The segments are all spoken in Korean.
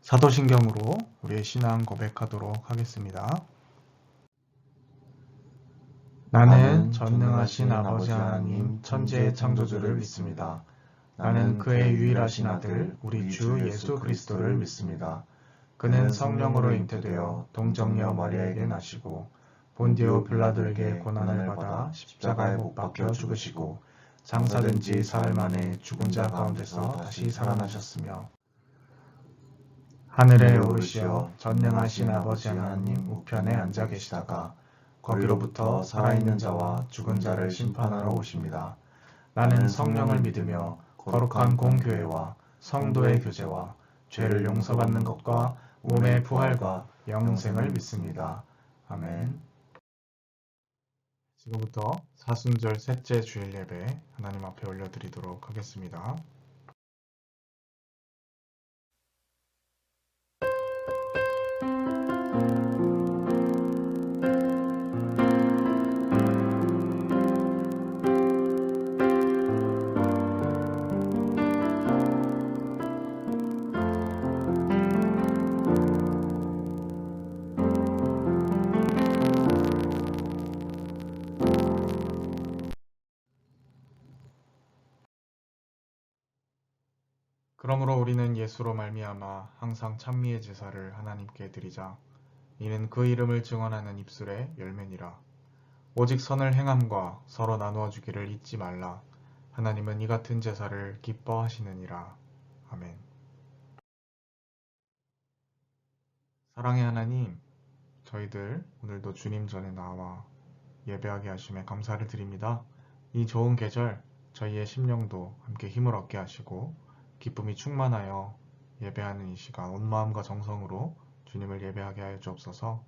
사도신경으로 우리의 신앙 고백하도록 하겠습니다. 나는 전능하신 아버지 하나님 천지의 창조주를 믿습니다. 나는 그의 유일하신 아들 우리 주 예수 그리스도를 믿습니다. 그는 성령으로 잉태되어 동정녀 마리아에게 나시고 본디오 빌라도에게 고난을 받아 십자가에 못 박혀 죽으시고 장사된 지 사흘 만에 죽은 자 가운데서 다시 살아나셨으며 하늘에 오르시어 전능하신 아버지 하나님 우편에 앉아 계시다가 거기로부터 살아있는 자와 죽은 자를 심판하러 오십니다. 나는 성령을 믿으며 거룩한 공교회와 성도의 교제와 죄를 용서받는 것과 몸의 부활과 영생을 믿습니다. 아멘. 지금부터 사순절 셋째 주일 예배 하나님 앞에 올려드리도록 하겠습니다. 그러므로 우리는 예수로 말미암아 항상 찬미의 제사를 하나님께 드리자. 이는 그 이름을 증언하는 입술의 열매니라. 오직 선을 행함과 서로 나누어 주기를 잊지 말라. 하나님은 이 같은 제사를 기뻐하시느니라. 아멘. 사랑의 하나님, 저희들 오늘도 주님 전에 나와 예배하게 하심에 감사를 드립니다. 이 좋은 계절 저희의 심령도 함께 힘을 얻게 하시고 기쁨이 충만하여 예배하는 이 시간 온 마음과 정성으로 주님을 예배하게 하여 주옵소서.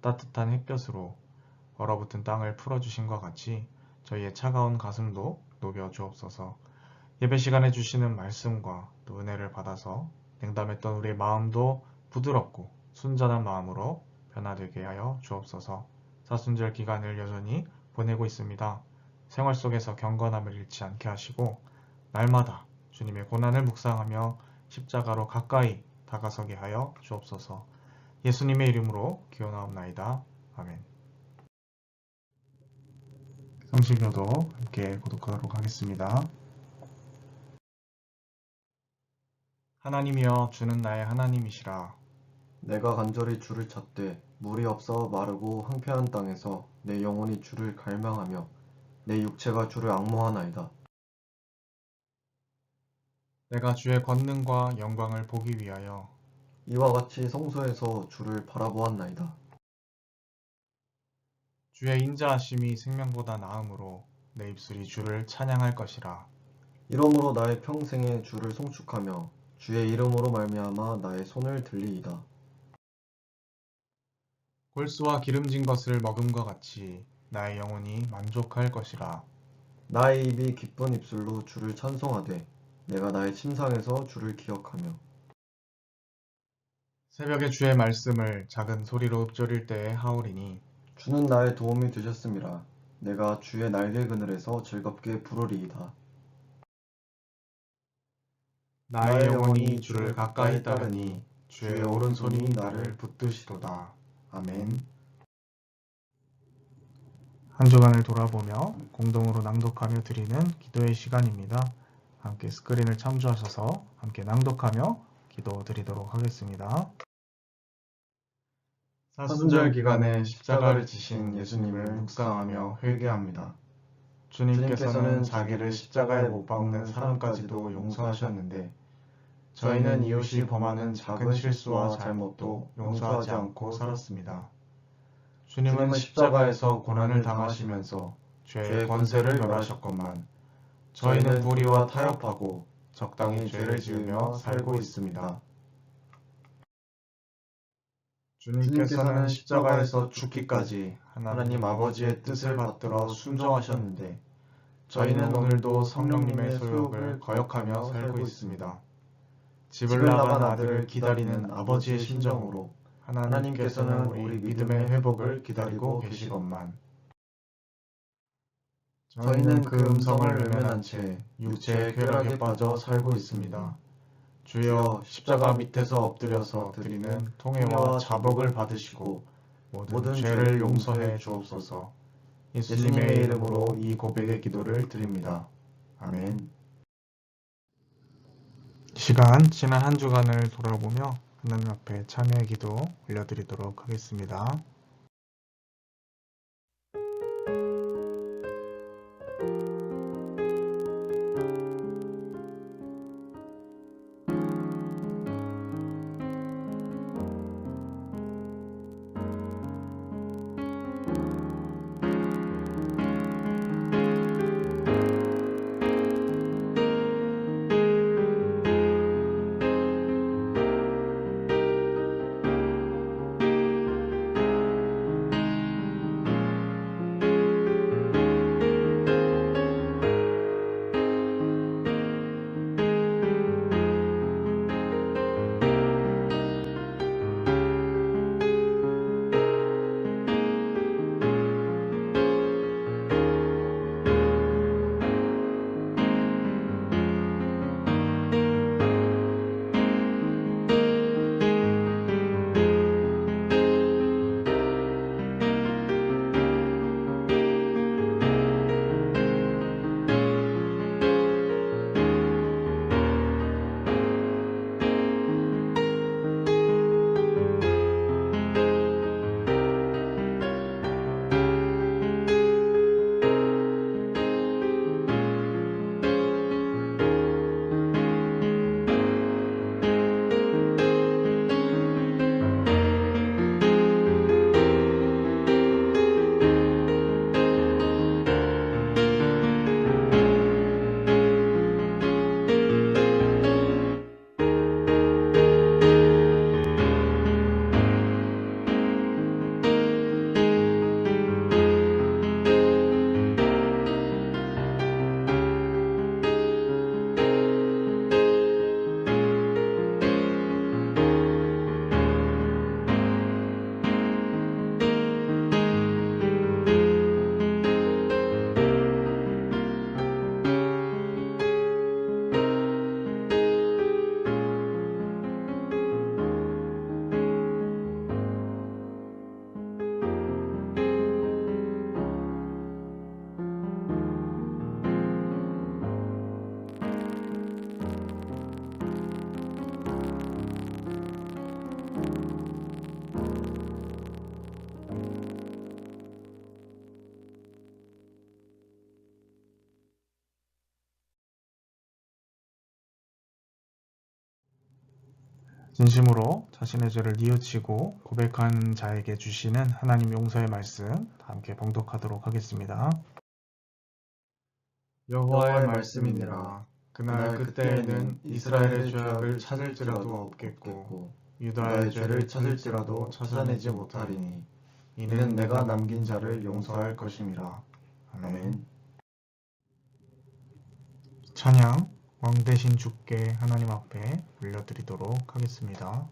따뜻한 햇볕으로 얼어붙은 땅을 풀어주신 것 같이 저희의 차가운 가슴도 녹여 주옵소서. 예배 시간에 주시는 말씀과 또 은혜를 받아서 냉담했던 우리의 마음도 부드럽고 순전한 마음으로 변화되게 하여 주옵소서. 사순절 기간을 여전히 보내고 있습니다. 생활 속에서 경건함을 잃지 않게 하시고 날마다 주님의 고난을 묵상하며 십자가로 가까이 다가서게 하여 주옵소서. 예수님의 이름으로 기원하옵나이다. 아멘. 성실교도 함께 고독하도록 하겠습니다. 하나님이여 주는 나의 하나님이시라. 내가 간절히 주를 찾되 물이 없어 마르고 황폐한 땅에서 내 영혼이 주를 갈망하며 내 육체가 주를 앙모하나이다. 내가 주의 권능과 영광을 보기 위하여 이와 같이 성소에서 주를 바라보았나이다. 주의 인자하심이 생명보다 나음으로 내 입술이 주를 찬양할 것이라. 이러므로 나의 평생에 주를 송축하며 주의 이름으로 말미암아 나의 손을 들리이다. 골수와 기름진 것을 먹음과 같이 나의 영혼이 만족할 것이라. 나의 입이 기쁜 입술로 주를 찬송하되 내가 나의 침상에서 주를 기억하며 새벽에 주의 말씀을 작은 소리로 읊조릴 때에 하오리니 주는 나의 도움이 되셨음이라. 내가 주의 날개 그늘에서 즐겁게 부르리이다. 나의 영혼이 주를 가까이 따르니 주의 오른손이 나를 붙드시도다. 아멘. 한 주간을 돌아보며 공동으로 낭독하며 드리는 기도의 시간입니다. 함께 스크린을 참조하셔서 함께 낭독하며 기도 드리도록 하겠습니다. 사순절 기간에 십자가를 지신 예수님을 묵상하며 회개합니다. 주님께서는 자기를 십자가에 못 박는 사람까지도 용서하셨는데 저희는 이웃이 범하는 작은 실수와 잘못도 용서하지 않고 살았습니다. 주님은 십자가에서 고난을 당하시면서 죄의 권세를 멸하셨건만 저희는 불의와 타협하고 적당히 죄를 지으며 살고 있습니다. 주님께서는 십자가에서 죽기까지 하나님 아버지의 뜻을 받들어 순종하셨는데 저희는 오늘도 성령님의 소욕을 거역하며 살고 있습니다. 집을 나간 아들을 기다리는 아버지의 심정으로 하나님께서는 우리 믿음의 회복을 기다리고 계시건만 저희는 그 음성을 외면한 채 육체의 쾌락에 빠져 살고 있습니다. 주여 십자가 밑에서 엎드려서 드리는 통회와 자복을 받으시고 모든 죄를 용서해 주옵소서. 예수님의 이름으로 이 고백의 기도를 드립니다. 아멘. 이 시간 지난 한 주간을 돌아보며 하나님 앞에 참여의 기도 올려드리도록 하겠습니다. 진심으로 자신의 죄를 뉘우치고 고백하는 자에게 주시는 하나님 용서의 말씀 함께 봉독하도록 하겠습니다. 여호와의 말씀이니라. 그날 그때에는 이스라엘의 죄악을 찾을지라도 없겠고 유다의 죄를 찾을지라도 찾아내지 못하리니 이는 내가 남긴 자를 용서할 것임이라. 아멘. 찬양 왕 대신 주께 하나님 앞에 올려드리도록 하겠습니다.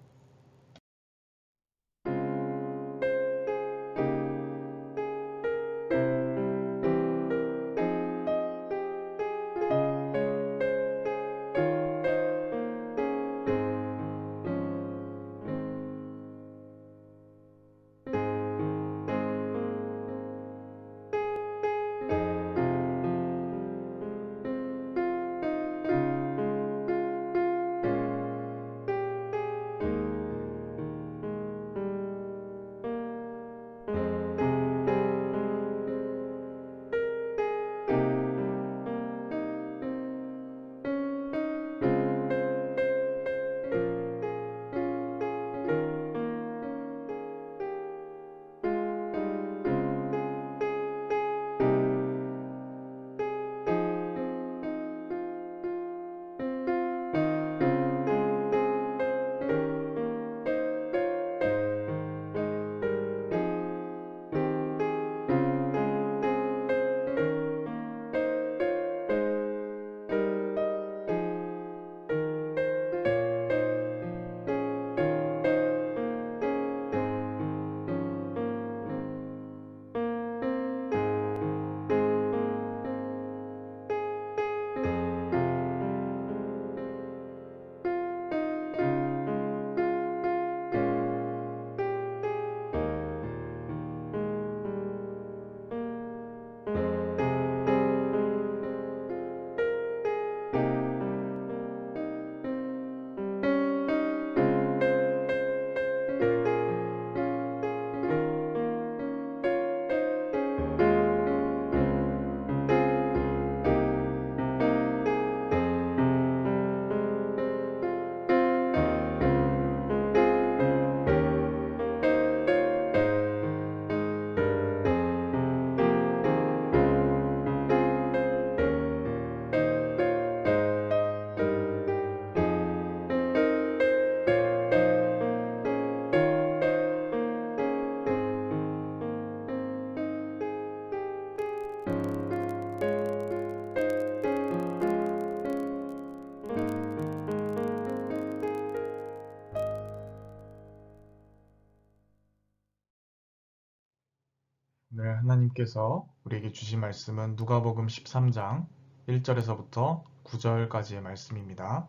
오늘 하나님께서 우리에게 주신 말씀은 누가복음 13장 1절에서부터 9절까지의 말씀입니다.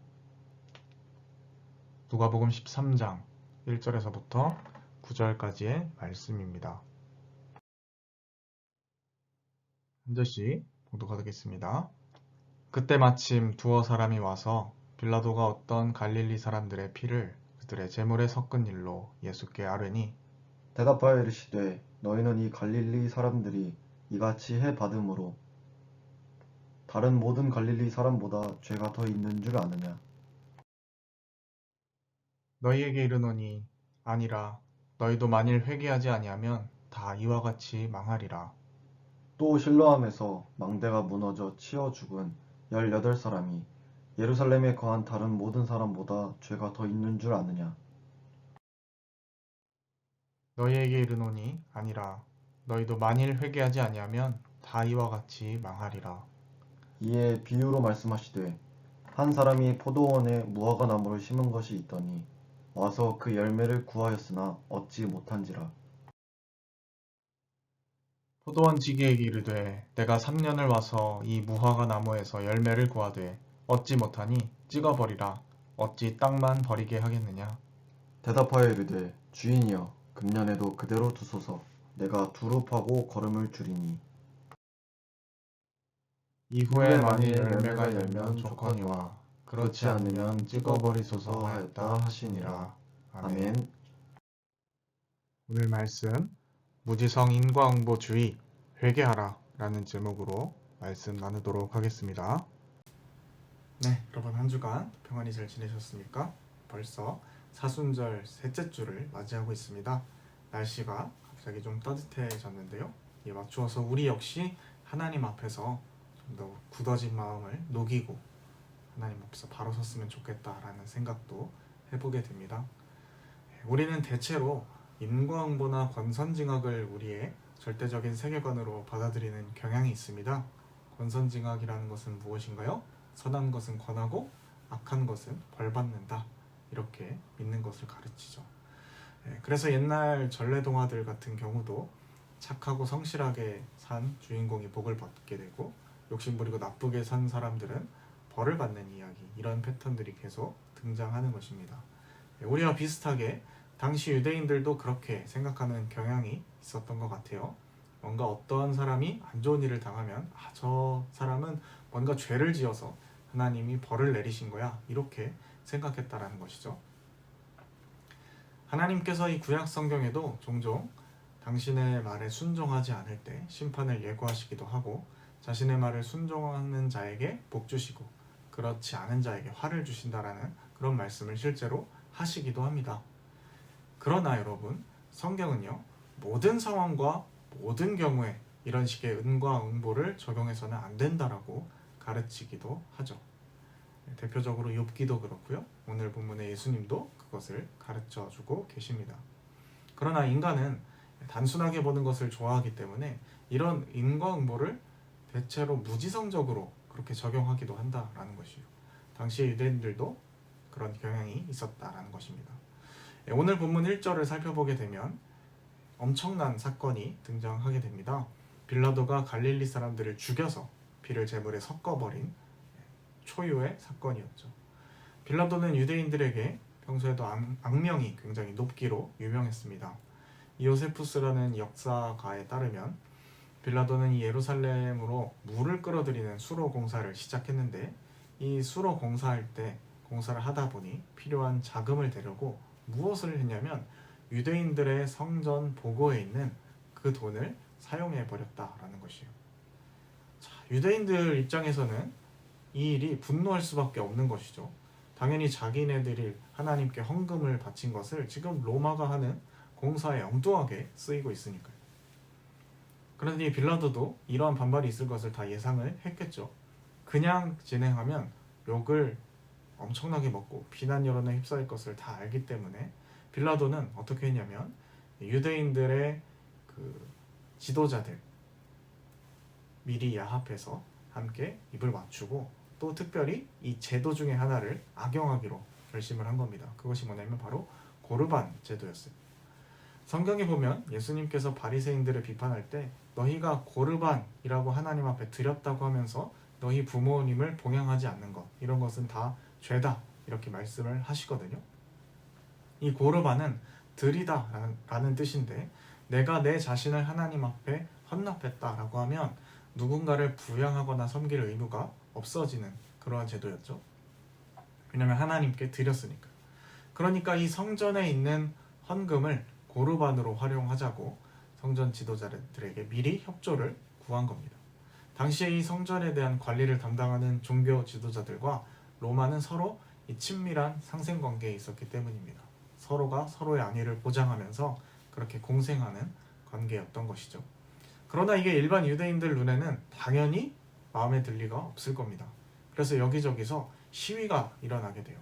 누가복음 13장 1절에서부터 9절까지의 말씀입니다. 한 절씩 봉독하겠습니다. 그때 마침 두어 사람이 와서 빌라도가 어떤 갈릴리 사람들의 피를 그들의 제물에 섞은 일로 예수께 아뢰니 대답하여 이르시되 너희는 이 갈릴리 사람들이 이같이 해 받음으로 다른 모든 갈릴리 사람보다 죄가 더 있는 줄 아느냐? 너희에게 이르노니 아니라 너희도 만일 회개하지 아니하면 다 이와 같이 망하리라. 또 실로암에서 망대가 무너져 치어 죽은 18사람이 예루살렘에 거한 다른 모든 사람보다 죄가 더 있는 줄 아느냐? 너희에게 이르노니 아니라 너희도 만일 회개하지 아니하면 다 이와 같이 망하리라. 이에 비유로 말씀하시되 한 사람이 포도원에 무화과 나무를 심은 것이 있더니 와서 그 열매를 구하였으나 얻지 못한지라. 포도원 지기에게 이르되 내가 3년을 와서 이 무화과 나무에서 열매를 구하되 얻지 못하니 찍어버리라. 어찌 땅만 버리게 하겠느냐. 대답하여 이르되 주인이여 금년에도 그대로 두소서. 내가 두릅하고 거름을 줄이니. 이후에 만일 열매가 열면 좋거니와 그렇지 않으면 찍어버리소서 하였다 하시니라. 아멘. 아멘. 오늘 말씀 무지성 인과응보주의 회개하라 라는 제목으로 말씀 나누도록 하겠습니다. 네, 여러분 한 주간 평안히 잘 지내셨습니까? 벌써 사순절 셋째 주를 맞이하고 있습니다. 날씨가 갑자기 좀 따뜻해졌는데요. 이에 맞추어서 우리 역시 하나님 앞에서 좀 더 굳어진 마음을 녹이고 하나님 앞에서 바로 섰으면 좋겠다라는 생각도 해보게 됩니다. 우리는 대체로 인과응보나 권선징악을 우리의 절대적인 세계관으로 받아들이는 경향이 있습니다. 권선징악이라는 것은 무엇인가요? 선한 것은 권하고 악한 것은 벌받는다. 이렇게 믿는 것을 가르치죠. 그래서 옛날 전래동화들 같은 경우도 착하고 성실하게 산 주인공이 복을 받게 되고 욕심부리고 나쁘게 산 사람들은 벌을 받는 이야기, 이런 패턴들이 계속 등장하는 것입니다. 우리와 비슷하게 당시 유대인들도 그렇게 생각하는 경향이 있었던 것 같아요. 뭔가 어떤 사람이 안 좋은 일을 당하면 저 사람은 뭔가 죄를 지어서 하나님이 벌을 내리신 거야, 이렇게 생각했다라는 것이죠. 하나님께서 이 구약 성경에도 종종 당신의 말에 순종하지 않을 때 심판을 예고하시기도 하고 자신의 말을 순종하는 자에게 복 주시고 그렇지 않은 자에게 화를 주신다라는 그런 말씀을 실제로 하시기도 합니다. 그러나 여러분, 성경은요, 모든 상황과 모든 경우에 이런 식의 은과응보를 적용해서는 안 된다라고 가르치기도 하죠. 대표적으로 욥기도 그렇고요. 오늘 본문의 예수님도 그것을 가르쳐주고 계십니다. 그러나 인간은 단순하게 보는 것을 좋아하기 때문에 이런 인과응보를 대체로 무지성적으로 그렇게 적용하기도 한다라는 것이요. 당시 유대인들도 그런 경향이 있었다라는 것입니다. 오늘 본문 1절을 살펴보게 되면 엄청난 사건이 등장하게 됩니다. 빌라도가 갈릴리 사람들을 죽여서 피를 제물에 섞어버린 초유의 사건이었죠. 빌라도는 유대인들에게 평소에도 악명이 굉장히 높기로 유명했습니다. 이오세푸스라는 역사가에 따르면 빌라도는 이 예루살렘으로 물을 끌어들이는 수로 공사를 시작했는데 이 수로 공사할 때 공사를 하다 보니 필요한 자금을 대려고 무엇을 했냐면 유대인들의 성전 보고에 있는 그 돈을 사용해 버렸다라는 것이에요. 자, 유대인들 입장에서는 이 일이 분노할 수밖에 없는 것이죠. 당연히 자기네들이 하나님께 헌금을 바친 것을 지금 로마가 하는 공사에 엉뚱하게 쓰이고 있으니까요. 그런데 이 빌라도도 이러한 반발이 있을 것을 다 예상을 했겠죠. 그냥 진행하면 욕을 엄청나게 먹고 비난 여론에 휩싸일 것을 다 알기 때문에 빌라도는 어떻게 했냐면 유대인들의 그 지도자들 미리 야합해서 함께 입을 맞추고 또 특별히 이 제도 중에 하나를 악용하기로 결심을 한 겁니다. 그것이 뭐냐면 바로 고르반 제도였어요. 성경에 보면 예수님께서 바리새인들을 비판할 때 너희가 고르반이라고 하나님 앞에 드렸다고 하면서 너희 부모님을 봉양하지 않는 것, 이런 것은 다 죄다 이렇게 말씀을 하시거든요. 이 고르반은 드리다 라는 뜻인데, 내가 내 자신을 하나님 앞에 헌납했다라고 하면 누군가를 부양하거나 섬길 의무가 없어지는 그러한 제도였죠. 왜냐하면 하나님께 드렸으니까. 그러니까 이 성전에 있는 헌금을 고르반으로 활용하자고 성전 지도자들에게 미리 협조를 구한 겁니다. 당시에 이 성전에 대한 관리를 담당하는 종교 지도자들과 로마는 서로 이 친밀한 상생관계에 있었기 때문입니다. 서로가 서로의 안위를 보장하면서 그렇게 공생하는 관계였던 것이죠. 그러나 이게 일반 유대인들 눈에는 당연히 마음에 들 리가 없을 겁니다. 그래서 여기저기서 시위가 일어나게 돼요.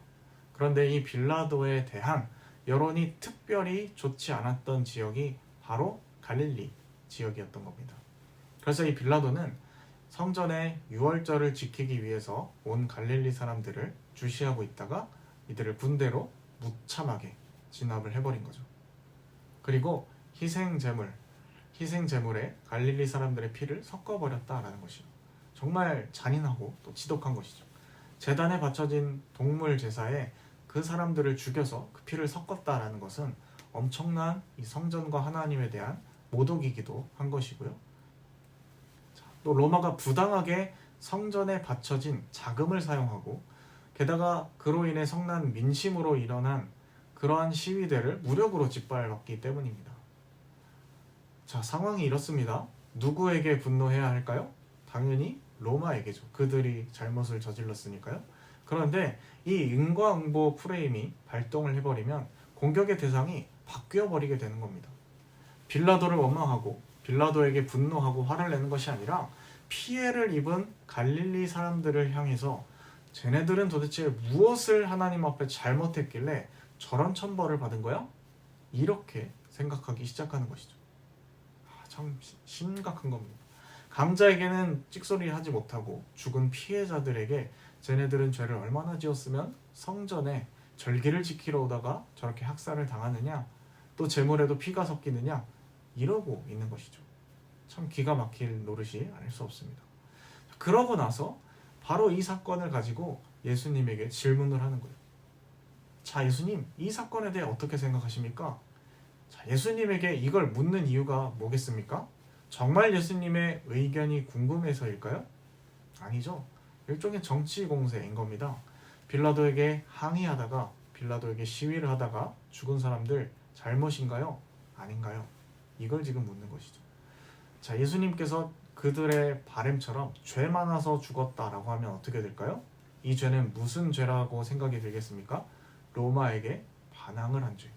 그런데 이 빌라도에 대한 여론이 특별히 좋지 않았던 지역이 바로 갈릴리 지역이었던 겁니다. 그래서 이 빌라도는 성전의 유월절을 지키기 위해서 온 갈릴리 사람들을 주시하고 있다가 이들을 군대로 무참하게 진압을 해버린 거죠. 그리고 희생제물에 갈릴리 사람들의 피를 섞어버렸다라는 것이죠. 정말 잔인하고 또 지독한 것이죠. 제단에 바쳐진 동물 제사에 그 사람들을 죽여서 그 피를 섞었다라는 것은 엄청난 이 성전과 하나님에 대한 모독이기도 한 것이고요. 또 로마가 부당하게 성전에 바쳐진 자금을 사용하고, 게다가 그로 인해 성난 민심으로 일어난 그러한 시위대를 무력으로 짓밟았기 때문입니다. 자, 상황이 이렇습니다. 누구에게 분노해야 할까요? 당연히 로마에게죠. 그들이 잘못을 저질렀으니까요. 그런데 이 인과응보 프레임이 발동을 해버리면 공격의 대상이 바뀌어버리게 되는 겁니다. 빌라도를 원망하고 빌라도에게 분노하고 화를 내는 것이 아니라 피해를 입은 갈릴리 사람들을 향해서 쟤네들은 도대체 무엇을 하나님 앞에 잘못했길래 저런 천벌을 받은 거야? 이렇게 생각하기 시작하는 것이죠. 참 심각한 겁니다. 강자에게는 찍소리 하지 못하고 죽은 피해자들에게 쟤네들은 죄를 얼마나 지었으면 성전에 절기를 지키러 오다가 저렇게 학살을 당하느냐, 또 제물에도 피가 섞이느냐, 이러고 있는 것이죠. 참 기가 막힐 노릇이 아닐 수 없습니다. 그러고 나서 바로 이 사건을 가지고 예수님에게 질문을 하는 거예요. 자, 예수님, 이 사건에 대해 어떻게 생각하십니까? 자, 예수님에게 이걸 묻는 이유가 뭐겠습니까? 정말 예수님의 의견이 궁금해서일까요? 아니죠. 일종의 정치 공세인 겁니다. 빌라도에게 항의하다가, 빌라도에게 시위를 하다가 죽은 사람들 잘못인가요? 아닌가요? 이걸 지금 묻는 것이죠. 자, 예수님께서 그들의 바램처럼 죄 많아서 죽었다라고 하면 어떻게 될까요? 이 죄는 무슨 죄라고 생각이 들겠습니까? 로마에게 반항을 한 죄,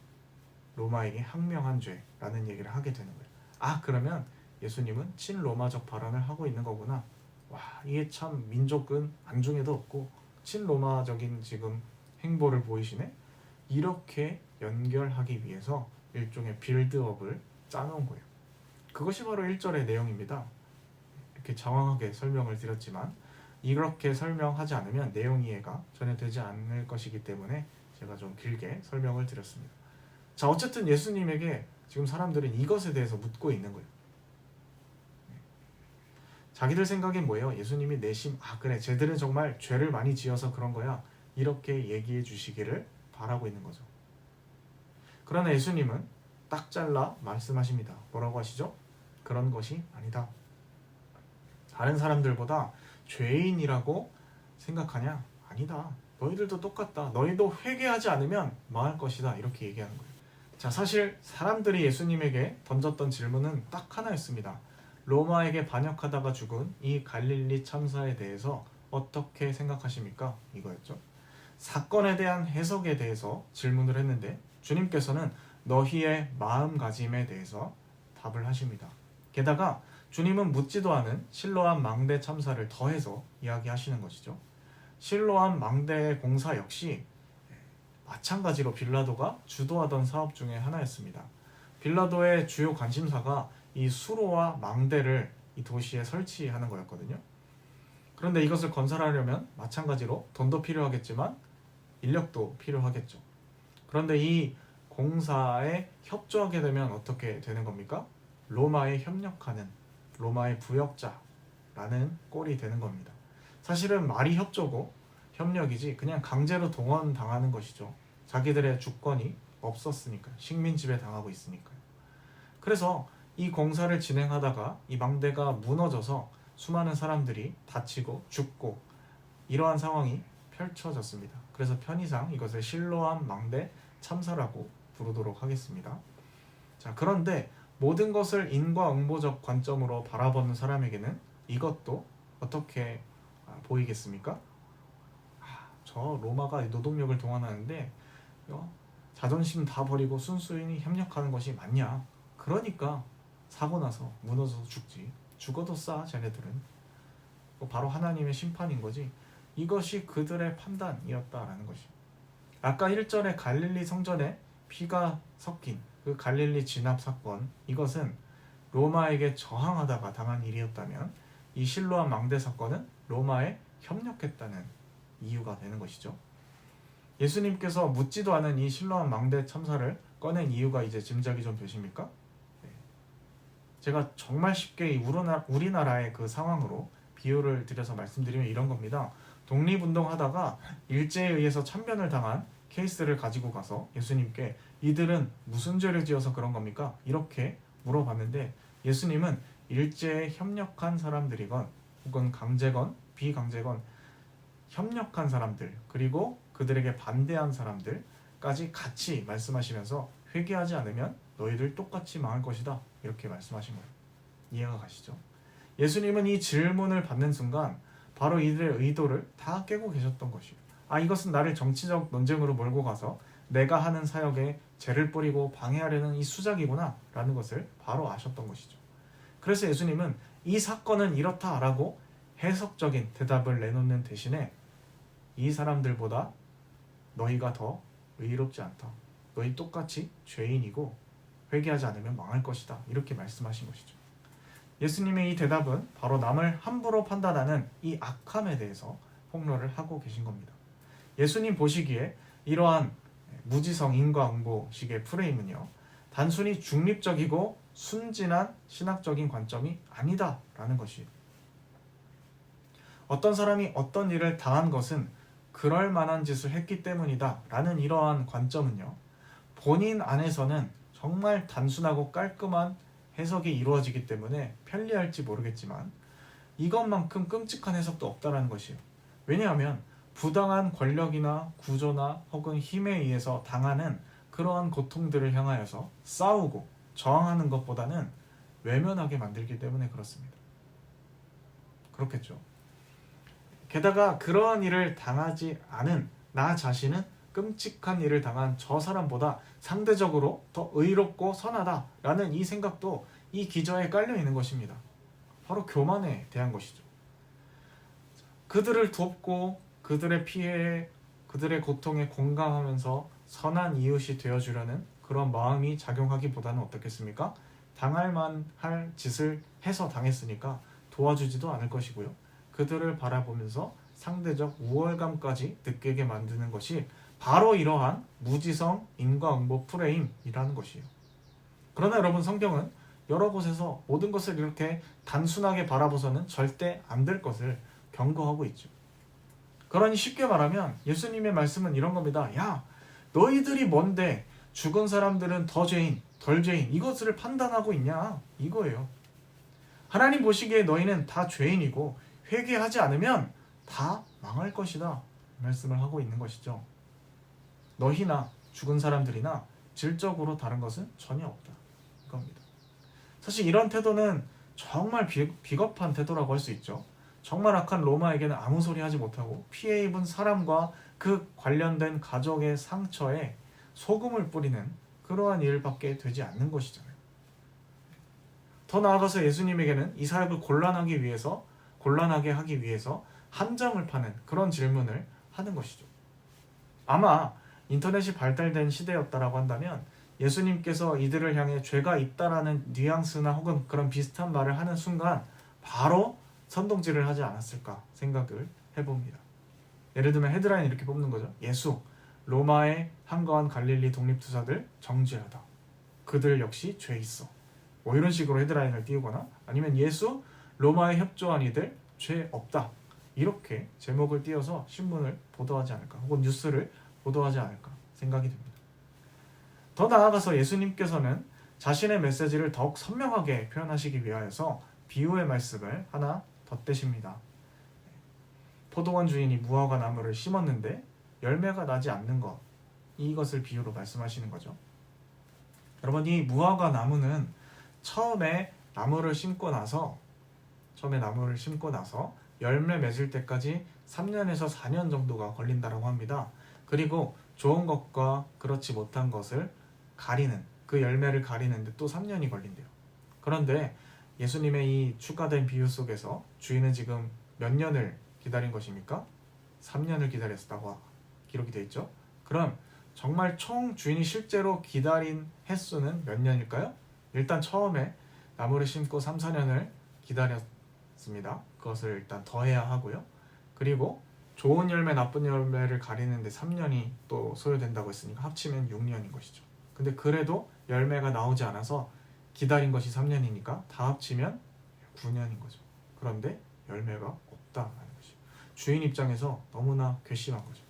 로마에게 항명한 죄라는 얘기를 하게 되는 거예요. 아, 그러면 예수님은 친로마적 발언을 하고 있는 거구나. 와, 이게 참 민족은 안중에도 없고 친로마적인 지금 행보를 보이시네? 이렇게 연결하기 위해서 일종의 빌드업을 짜놓은 거예요. 그것이 바로 1절의 내용입니다. 이렇게 장황하게 설명을 드렸지만 이렇게 설명하지 않으면 내용 이해가 전혀 되지 않을 것이기 때문에 제가 좀 길게 설명을 드렸습니다. 자, 어쨌든 예수님에게 지금 사람들은 이것에 대해서 묻고 있는 거예요. 자기들 생각엔 뭐예요? 예수님이 내심 그래, 쟤들은 정말 죄를 많이 지어서 그런 거야, 이렇게 얘기해 주시기를 바라고 있는 거죠. 그러나 예수님은 딱 잘라 말씀하십니다. 뭐라고 하시죠? 그런 것이 아니다. 다른 사람들보다 죄인이라고 생각하냐? 아니다. 너희들도 똑같다. 너희도 회개하지 않으면 망할 것이다. 이렇게 얘기하는 거예요. 자, 사실 사람들이 예수님에게 던졌던 질문은 딱 하나였습니다. 로마에게 반역하다가 죽은 이 갈릴리 참사에 대해서 어떻게 생각하십니까? 이거였죠. 사건에 대한 해석에 대해서 질문을 했는데 주님께서는 너희의 마음가짐에 대해서 답을 하십니다. 게다가 주님은 묻지도 않은 실로암 망대 참사를 더해서 이야기하시는 것이죠. 실로암 망대의 공사 역시 마찬가지로 빌라도가 주도하던 사업 중에 하나였습니다. 빌라도의 주요 관심사가 이 수로와 망대를 이 도시에 설치하는 거였거든요. 그런데 이것을 건설하려면 마찬가지로 돈도 필요하겠지만 인력도 필요하겠죠. 그런데 이 공사에 협조하게 되면 어떻게 되는 겁니까? 로마에 협력하는, 로마의 부역자라는 꼴이 되는 겁니다. 사실은 말이 협조고 협력이지 그냥 강제로 동원당하는 것이죠. 자기들의 주권이 없었으니까, 식민 지배 당하고 있으니까요. 그래서 이 공사를 진행하다가 이 망대가 무너져서 수많은 사람들이 다치고 죽고 이러한 상황이 펼쳐졌습니다. 그래서 편의상 이것을 실로암 망대 참사라고 부르도록 하겠습니다. 자, 그런데 모든 것을 인과응보적 관점으로 바라보는 사람에게는 이것도 어떻게 보이겠습니까? 저 로마가 노동력을 동원하는데 자존심 다 버리고 순수히 협력하는 것이 맞냐? 그러니까 사고 나서 무너져서 죽지. 죽어도 싸 쟤네들은. 바로 하나님의 심판인 거지. 이것이 그들의 판단이었다라는 것이. 아까 1절에 갈릴리 성전에 피가 섞인 그 갈릴리 진압 사건, 이것은 로마에게 저항하다가 당한 일이었다면 이 실로암 망대 사건은 로마에 협력했다는 이유가 되는 것이죠. 예수님께서 묻지도 않은 이 실로암 망대 참사를 꺼낸 이유가 이제 짐작이 좀 되십니까? 네. 제가 정말 쉽게 우리나라의 그 상황으로 비유를 드려서 말씀드리면 이런 겁니다. 독립운동 하다가 일제에 의해서 참변을 당한 케이스를 가지고 가서 예수님께 이들은 무슨 죄를 지어서 그런 겁니까? 이렇게 물어봤는데 예수님은 일제에 협력한 사람들이건 혹은 강제건 비강제건 협력한 사람들 그리고 그들에게 반대한 사람들까지 같이 말씀하시면서 회개하지 않으면 너희들 똑같이 망할 것이다 이렇게 말씀하신 거예요. 이해가 가시죠? 예수님은 이 질문을 받는 순간 바로 이들의 의도를 다 깨고 계셨던 것이에요. 이것은 나를 정치적 논쟁으로 몰고 가서 내가 하는 사역에 죄를 뿌리고 방해하려는 이 수작이구나 라는 것을 바로 아셨던 것이죠. 그래서 예수님은 이 사건은 이렇다라고 해석적인 대답을 내놓는 대신에 이 사람들보다 너희가 더 의롭지 않다. 너희 똑같이 죄인이고 회개하지 않으면 망할 것이다. 이렇게 말씀하신 것이죠. 예수님의 이 대답은 바로 남을 함부로 판단하는 이 악함에 대해서 폭로를 하고 계신 겁니다. 예수님 보시기에 이러한 무지성 인과응보식의 프레임은요, 단순히 중립적이고 순진한 신학적인 관점이 아니다라는 것이에요. 어떤 사람이 어떤 일을 당한 것은 그럴 만한 짓을 했기 때문이다 라는 이러한 관점은요, 본인 안에서는 정말 단순하고 깔끔한 해석이 이루어지기 때문에 편리할지 모르겠지만 이것만큼 끔찍한 해석도 없다라는 것이에요. 왜냐하면 부당한 권력이나 구조나 혹은 힘에 의해서 당하는 그러한 고통들을 향하여서 싸우고 저항하는 것보다는 외면하게 만들기 때문에 그렇습니다. 그렇겠죠. 게다가 그러한 일을 당하지 않은 나 자신은 끔찍한 일을 당한 저 사람보다 상대적으로 더 의롭고 선하다라는 이 생각도 이 기저에 깔려 있는 것입니다. 바로 교만에 대한 것이죠. 그들을 돕고 그들의 피해에 그들의 고통에 공감하면서 선한 이웃이 되어주려는 그런 마음이 작용하기보다는 어떻겠습니까? 당할 만할 짓을 해서 당했으니까 도와주지도 않을 것이고요. 그들을 바라보면서 상대적 우월감까지 느끼게 만드는 것이 바로 이러한 무지성 인과응보 프레임이라는 것이에요. 그러나 여러분, 성경은 여러 곳에서 모든 것을 이렇게 단순하게 바라보서는 절대 안 될 것을 경고하고 있죠. 그러니 쉽게 말하면 예수님의 말씀은 이런 겁니다. 야, 너희들이 뭔데 죽은 사람들은 더 죄인, 덜 죄인 이것을 판단하고 있냐? 이거예요. 하나님 보시기에 너희는 다 죄인이고 회개하지 않으면 다 망할 것이다 말씀을 하고 있는 것이죠. 너희나 죽은 사람들이나 질적으로 다른 것은 전혀 없다 이겁니다. 사실 이런 태도는 정말 비겁한 태도라고 할 수 있죠. 정말 악한 로마에게는 아무 소리 하지 못하고 피해 입은 사람과 그 관련된 가족의 상처에 소금을 뿌리는 그러한 일밖에 되지 않는 것이잖아요. 더 나아가서 예수님에게는 이 사역을 곤란하게 하기 위해서 한정을 파는 그런 질문을 하는 것이죠. 아마 인터넷이 발달된 시대였다라고 한다면 예수님께서 이들을 향해 죄가 있다라는 뉘앙스나 혹은 그런 비슷한 말을 하는 순간 바로 선동질을 하지 않았을까 생각을 해봅니다. 예를 들면 헤드라인 이렇게 뽑는 거죠. 예수, 로마에 항거한 갈릴리 독립투사들 정죄하다. 그들 역시 죄 있어. 뭐 이런 식으로 헤드라인을 띄우거나 아니면 예수 로마에 협조한 이들 죄 없다. 이렇게 제목을 띄워서 신문을 보도하지 않을까 혹은 뉴스를 보도하지 않을까 생각이 듭니다. 더 나아가서 예수님께서는 자신의 메시지를 더욱 선명하게 표현하시기 위하여서 비유의 말씀을 하나 덧대십니다. 포도원 주인이 무화과 나무를 심었는데 열매가 나지 않는 것, 이것을 비유로 말씀하시는 거죠. 여러분, 이 무화과 나무는 처음에 나무를 심고 나서 열매 맺을 때까지 3년에서 4년 정도가 걸린다고 합니다. 그리고 좋은 것과 그렇지 못한 것을 가리는, 그 열매를 가리는데 또 3년이 걸린대요. 그런데 예수님의 이 추가된 비유 속에서 주인은 지금 몇 년을 기다린 것입니까? 3년을 기다렸다고 기록이 되어 있죠. 그럼 정말 총 주인이 실제로 기다린 횟수는 몇 년일까요? 일단 처음에 나무를 심고 3, 4년을 기다렸습니다. 그것을 일단 더해야 하고요. 그리고 좋은 열매, 나쁜 열매를 가리는데 3년이 또 소요된다고 했으니까 합치면 6년인 것이죠. 근데 그래도 열매가 나오지 않아서 기다린 것이 3년이니까 다 합치면 9년인 거죠. 그런데 열매가 없다라는 것이죠. 주인 입장에서 너무나 괘씸한 거죠.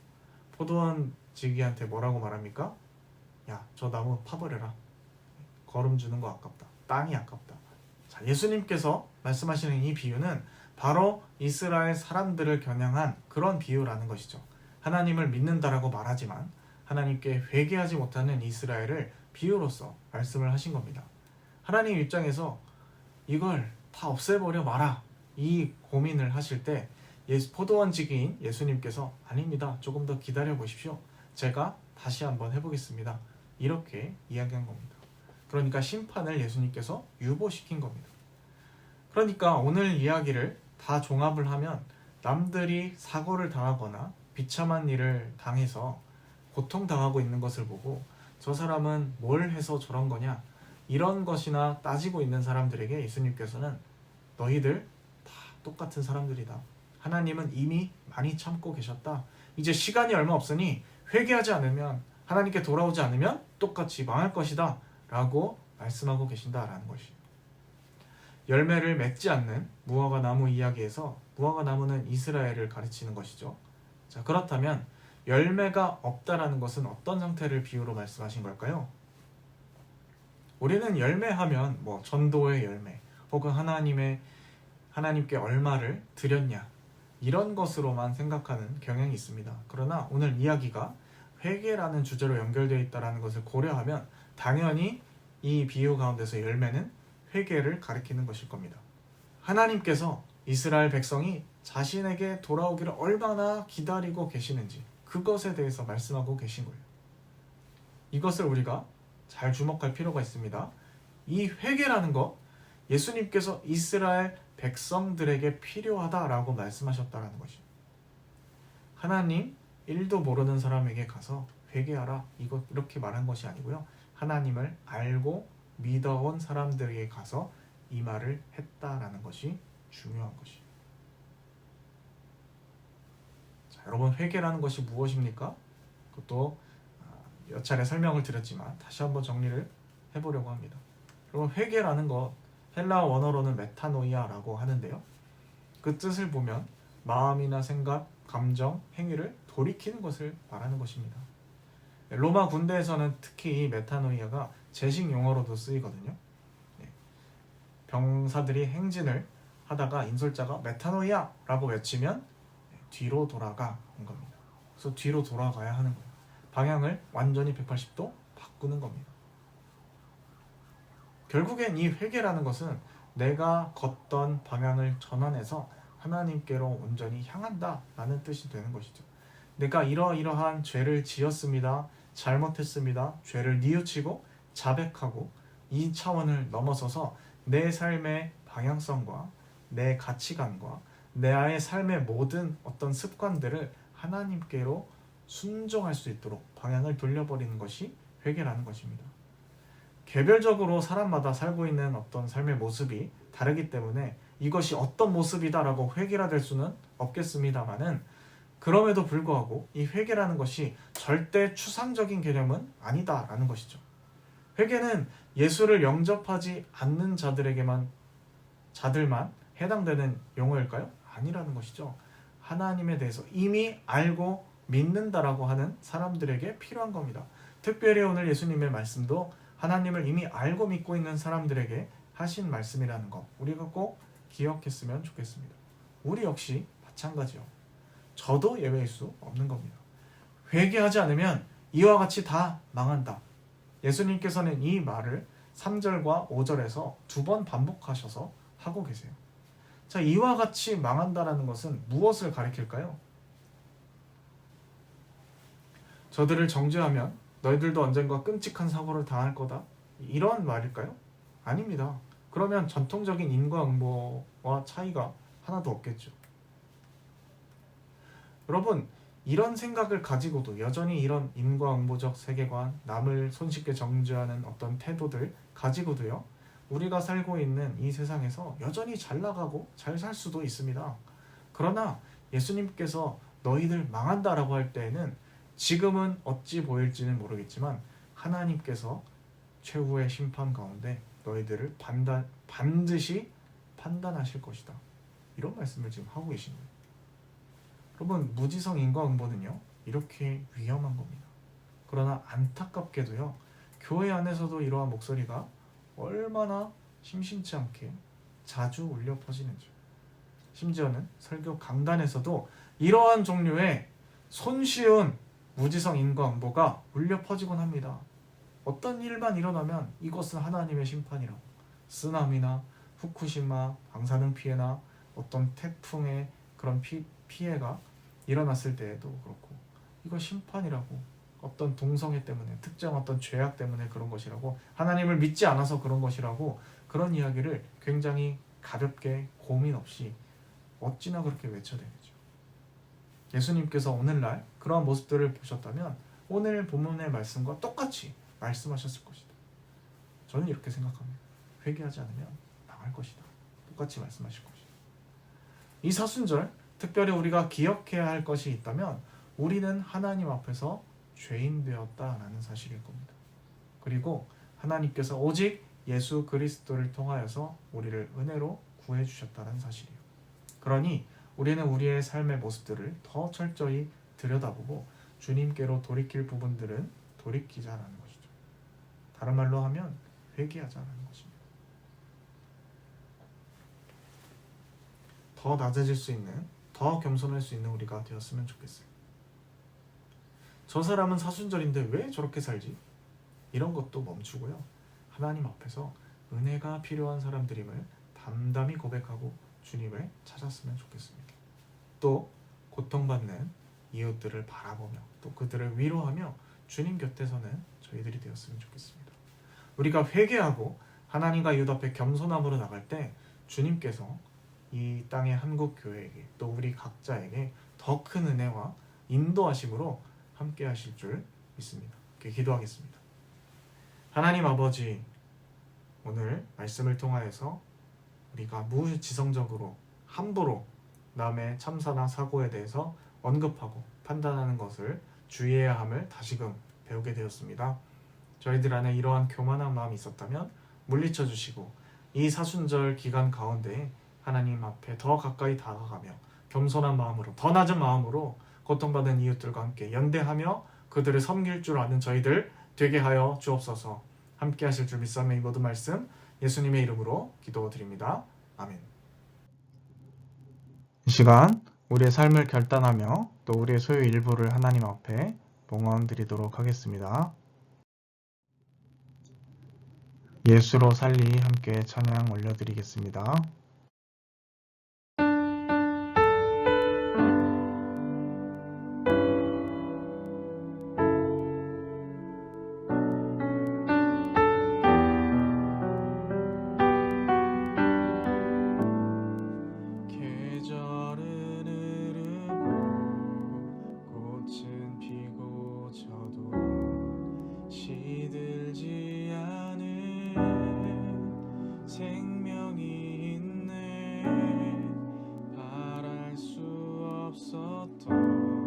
포도원 지기한테 뭐라고 말합니까? 야, 저 나무 파버려라. 거름 주는 거 아깝다. 땅이 아깝다. 자, 예수님께서 말씀하시는 이 비유는 바로 이스라엘 사람들을 겨냥한 그런 비유라는 것이죠. 하나님을 믿는다라고 말하지만 하나님께 회개하지 못하는 이스라엘을 비유로서 말씀을 하신 겁니다. 하나님 입장에서 이걸 다 없애버려 마라, 이 고민을 하실 때 포도원 지기인 예수님께서 아닙니다. 조금 더 기다려 보십시오. 제가 다시 한번 해보겠습니다. 이렇게 이야기한 겁니다. 그러니까 심판을 예수님께서 유보시킨 겁니다. 그러니까 오늘 이야기를 다 종합을 하면 남들이 사고를 당하거나 비참한 일을 당해서 고통당하고 있는 것을 보고 저 사람은 뭘 해서 저런 거냐, 이런 것이나 따지고 있는 사람들에게 예수님께서는 너희들 다 똑같은 사람들이다. 하나님은 이미 많이 참고 계셨다. 이제 시간이 얼마 없으니 회개하지 않으면, 하나님께 돌아오지 않으면 똑같이 망할 것이다 라고 말씀하고 계신다라는 것이에요. 열매를 맺지 않는 무화과 나무 이야기에서 무화과 나무는 이스라엘을 가르치는 것이죠. 자, 그렇다면 열매가 없다라는 것은 어떤 상태를 비유로 말씀하신 걸까요? 우리는 열매하면 뭐 전도의 열매 혹은 하나님께 얼마를 드렸냐, 이런 것으로만 생각하는 경향이 있습니다. 그러나 오늘 이야기가 회개라는 주제로 연결되어 있다는 것을 고려하면 당연히 이 비유 가운데서 열매는 회개를 가리키는 것일 겁니다. 하나님께서 이스라엘 백성이 자신에게 돌아오기를 얼마나 기다리고 계시는지 그것에 대해서 말씀하고 계신 거예요. 이것을 우리가 잘 주목할 필요가 있습니다. 이 회개라는 것, 예수님께서 이스라엘 백성들에게 필요하다라고 말씀하셨다라는 것이에요. 하나님 1도 모르는 사람에게 가서 회개하라, 이렇게 말한 것이 아니고요. 하나님을 알고 믿어온 사람들에게 가서 이 말을 했다라는 것이 중요한 것이에요. 자, 여러분, 회개라는 것이 무엇입니까? 그것도 몇 차례 설명을 드렸지만 다시 한번 정리를 해보려고 합니다. 여러분, 회개라는 것, 헬라어 원어로는 메타노이아라고 하는데요. 그 뜻을 보면 마음이나 생각, 감정, 행위를 돌이키는 것을 말하는 것입니다. 로마 군대에서는 특히 이 메타노이아가 제식 용어로도 쓰이거든요. 병사들이 행진을 하다가 인솔자가 메타노이아라고 외치면 뒤로 돌아가 는 겁니다. 그래서 뒤로 돌아가야 하는 거예요. 방향을 완전히 180도 바꾸는 겁니다. 결국엔 이 회개라는 것은 내가 걷던 방향을 전환해서 하나님께로 온전히 향한다라는 뜻이 되는 것이죠. 내가 이러이러한 죄를 지었습니다. 잘못했습니다. 죄를 뉘우치고 자백하고 이 차원을 넘어서서 내 삶의 방향성과 내 가치관과 내 삶의 모든 어떤 습관들을 하나님께로 순종할 수 있도록 방향을 돌려버리는 것이 회개라는 것입니다. 개별적으로 사람마다 살고 있는 어떤 삶의 모습이 다르기 때문에 이것이 어떤 모습이다라고 획일화될 수는 없겠습니다만은 그럼에도 불구하고 이 회개라는 것이 절대 추상적인 개념은 아니다라는 것이죠. 회개는 예수를 영접하지 않는 자들만 해당되는 용어일까요? 아니라는 것이죠. 하나님에 대해서 이미 알고 믿는다라고 하는 사람들에게 필요한 겁니다. 특별히 오늘 예수님의 말씀도 하나님을 이미 알고 믿고 있는 사람들에게 하신 말씀이라는 것, 우리가 꼭 기억했으면 좋겠습니다. 우리 역시 마찬가지요. 저도 예외일 수 없는 겁니다. 회개하지 않으면 이와 같이 다 망한다. 예수님께서는 이 말을 3절과 5절에서 2번 반복하셔서 하고 계세요. 자, 이와 같이 망한다라는 것은 무엇을 가리킬까요? 저들을 정죄하면 너희들도 언젠가 끔찍한 사고를 당할 거다. 이런 말일까요? 아닙니다. 그러면 전통적인 인과응보와 차이가 하나도 없겠죠. 여러분, 이런 생각을 가지고도 여전히 이런 인과응보적 세계관, 남을 손쉽게 정죄하는 어떤 태도들 가지고도요, 우리가 살고 있는 이 세상에서 여전히 잘 나가고 잘 살 수도 있습니다. 그러나 예수님께서 너희들 망한다라고 할 때에는 지금은 어찌 보일지는 모르겠지만 하나님께서 최후의 심판 가운데 너희들을 반드시 판단하실 것이다. 이런 말씀을 지금 하고 계십니다. 여러분, 무지성 인과응보는요, 이렇게 위험한 겁니다. 그러나 안타깝게도요, 교회 안에서도 이러한 목소리가 얼마나 심심치 않게 자주 울려 퍼지는지, 심지어는 설교 강단에서도 이러한 종류의 손쉬운 무지성 인과응보가 울려 퍼지곤 합니다. 어떤 일만 일어나면 이것은 하나님의 심판이라고, 쓰나미나 후쿠시마 방사능 피해나 어떤 태풍의 그런 피해가 일어났을 때에도 그렇고, 이거 심판이라고, 어떤 동성애 때문에, 특정 어떤 죄악 때문에 그런 것이라고, 하나님을 믿지 않아서 그런 것이라고, 그런 이야기를 굉장히 가볍게 고민 없이 어찌나 그렇게 외쳐대죠. 예수님께서 오늘날 그러한 모습들을 보셨다면 오늘 본문의 말씀과 똑같이 말씀하셨을 것이다. 저는 이렇게 생각합니다. 회개하지 않으면 망할 것이다. 똑같이 말씀하실 것이다. 이 사순절 특별히 우리가 기억해야 할 것이 있다면 우리는 하나님 앞에서 죄인 되었다라는 사실일 겁니다. 그리고 하나님께서 오직 예수 그리스도를 통하여서 우리를 은혜로 구해 주셨다는 사실이에요. 그러니 우리는 우리의 삶의 모습들을 더 철저히 들여다보고 주님께로 돌이킬 부분들은 돌이키자라는 것이죠. 다른 말로 하면 회개하자라는 것입니다. 더 낮아질 수 있는, 더 겸손할 수 있는 우리가 되었으면 좋겠어요. 저 사람은 사순절인데 왜 저렇게 살지? 이런 것도 멈추고요. 하나님 앞에서 은혜가 필요한 사람들임을 담담히 고백하고 주님을 찾았으면 좋겠습니다. 또 고통받는 이웃들을 바라보며 또 그들을 위로하며 주님 곁에 서는 저희들이 되었으면 좋겠습니다. 우리가 회개하고 하나님과 이웃 앞에 겸손함으로 나갈 때 주님께서 이 땅의 한국 교회에게 또 우리 각자에게 더 큰 은혜와 인도하심으로 함께 하실 줄 믿습니다. 이렇게 기도하겠습니다. 하나님 아버지, 오늘 말씀을 통하여서 우리가 무지성적으로 함부로 남의 참사나 사고에 대해서 언급하고 판단하는 것을 주의해야 함을 다시금 배우게 되었습니다. 저희들 안에 이러한 교만한 마음이 있었다면 물리쳐 주시고 이 사순절 기간 가운데 하나님 앞에 더 가까이 다가가며 겸손한 마음으로, 더 낮은 마음으로 고통받은 이웃들과 함께 연대하며 그들을 섬길 줄 아는 저희들 되게 하여 주옵소서. 함께 하실 줄 믿사오며 이 모든 말씀 예수님의 이름으로 기도드립니다. 아멘. 이 시간 우리의 삶을 결단하며 또 우리의 소유 일부를 하나님 앞에 봉헌 드리도록 하겠습니다. 예수로 살리 함께 찬양 올려드리겠습니다. 생명이 있네 바랄 수 없었던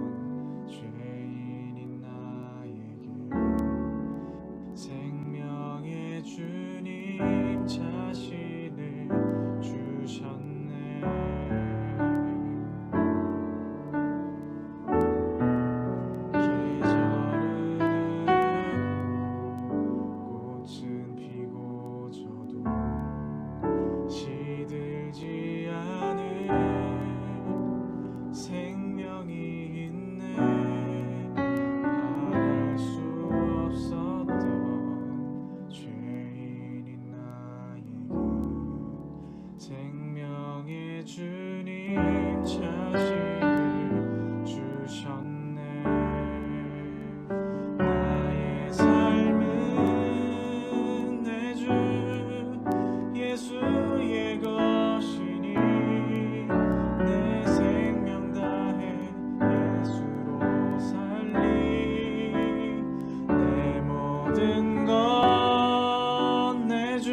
모든 건 내 주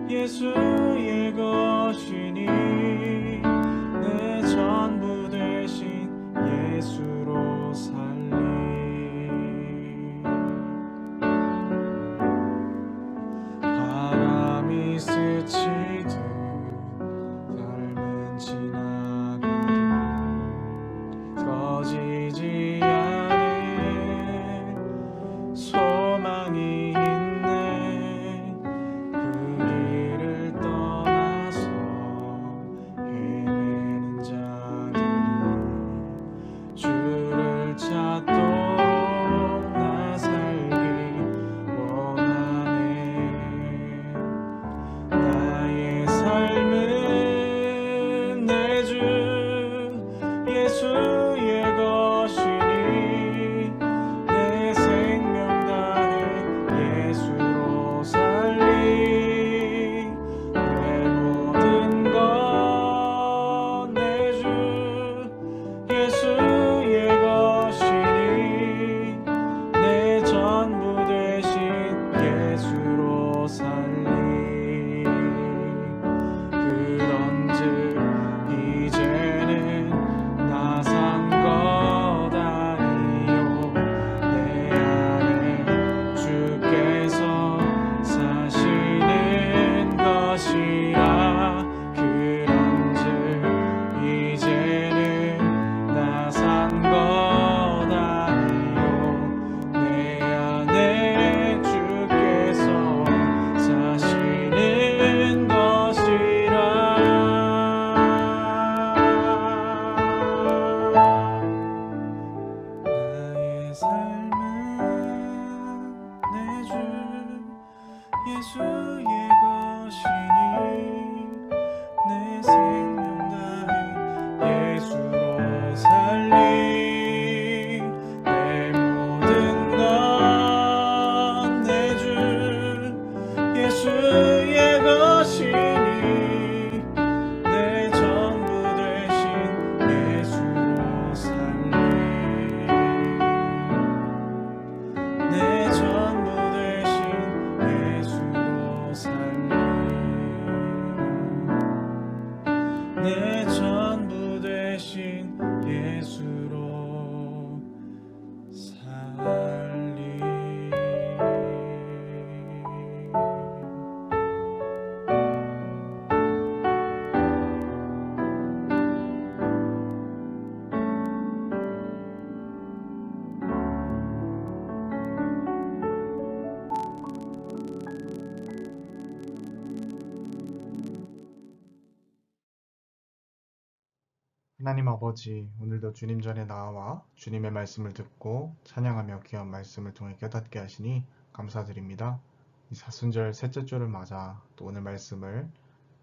예수의 것이니 내 전부 되신 예수로 살리. 바람이 스치듯 삶은 지나가도 꺼지지 않은 소망이 있네. 그 길을 떠나서 헤매는 자들이 주를 찾도록 나 살기 원하네. 나의 삶은 내 주 예수의 것이니 내 생명 다해 예수로 살리. 내 모든 건 내 주 예수의 것이니 내 전부 되신 예수로 살리. 그런즉 이제는 나 산 것 아니요 내 안에 주께서 사시는 것이라. 그런즉 이제는 나 산 것 아니요 내 안에 주께서 사시는 것이라. 나의 삶은 내 주 예수의 것이니 내 생명 다해 예수로 살리. 내 모든 건 내 주 예수의 것이니 내 전부 되신 예수로 살리. 내 전부 되신 예수로 살리. 내 전부 되신 예수로 살리. 하나님 아버지, 오늘도 주님 전에 나와 주님의 말씀을 듣고 찬양하며 귀한 말씀을 통해 깨닫게 하시니 감사드립니다. 이 사순절 셋째 주를 맞아 또 오늘 말씀을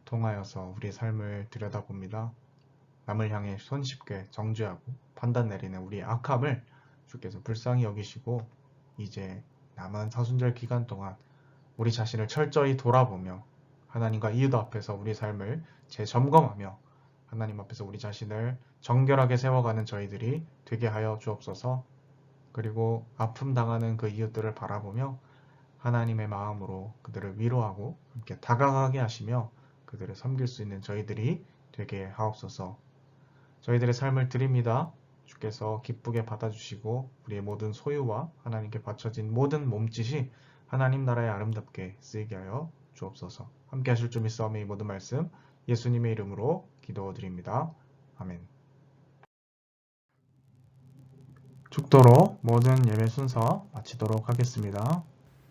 통하여서 우리의 삶을 들여다봅니다. 남을 향해 손쉽게 정죄하고 판단 내리는 우리의 악함을 주께서 불쌍히 여기시고 이제 남은 사순절 기간 동안 우리 자신을 철저히 돌아보며 하나님과 이웃 앞에서 우리 삶을 재점검하며 하나님 앞에서 우리 자신을 정결하게 세워가는 저희들이 되게 하여 주옵소서. 그리고 아픔 당하는 그 이웃들을 바라보며 하나님의 마음으로 그들을 위로하고 함께 다가가게 하시며 그들을 섬길 수 있는 저희들이 되게 하옵소서. 저희들의 삶을 드립니다. 주께서 기쁘게 받아주시고 우리의 모든 소유와 하나님께 바쳐진 모든 몸짓이 하나님 나라에 아름답게 쓰이게 하여 주옵소서. 함께 하실 줄 믿사오며 이 모든 말씀 예수님의 이름으로 기도드립니다. 아멘. 축도로 모든 예배 순서 마치도록 하겠습니다.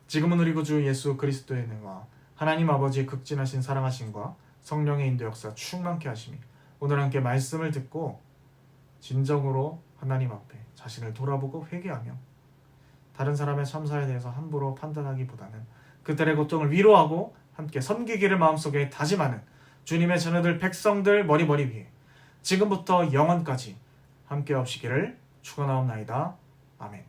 지금은 우리 구주 예수 그리스도의 은혜와 하나님 아버지의 극진하신 사랑하심과 성령의 인도 역사 충만케 하심이 오늘 함께 말씀을 듣고 진정으로 하나님 앞에 자신을 돌아보고 회개하며 다른 사람의 참사에 대해서 함부로 판단하기보다는 그들의 고통을 위로하고 함께 섬기기를 마음속에 다짐하는 주님의 자녀들 백성들 머리머리 위에 지금부터 영원까지 함께 하시기를 축원하옵나이다. 아멘.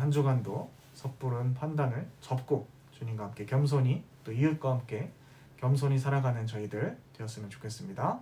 한 주간도 섣부른 판단을 접고 주님과 함께 겸손히 또 이웃과 함께 겸손히 살아가는 저희들 되었으면 좋겠습니다.